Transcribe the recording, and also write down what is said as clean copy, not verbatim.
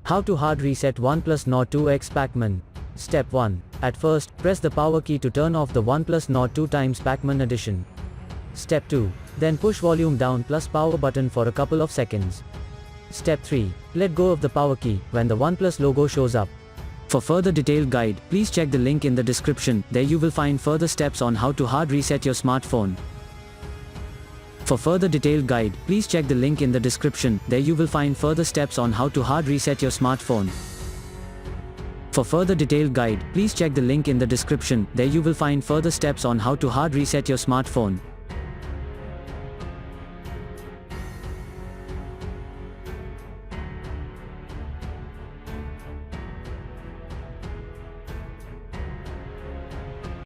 How to hard reset OnePlus Nord 2X Pac-Man. Step 1. At first, press the power key to turn off the OnePlus Nord 2 x Pac-Man edition. Step 2. Then push volume down plus power button for a couple of seconds. Step 3. Let go of the power key when the OnePlus logo shows up. For further detailed guide, please check the link in the description. There you will find further steps on how to hard reset your smartphone. For further detailed guide, please check the link in the description. There you will find further steps on how to hard reset your smartphone. For further detailed guide, please check the link in the description. There you will find further steps on how to hard reset your smartphone.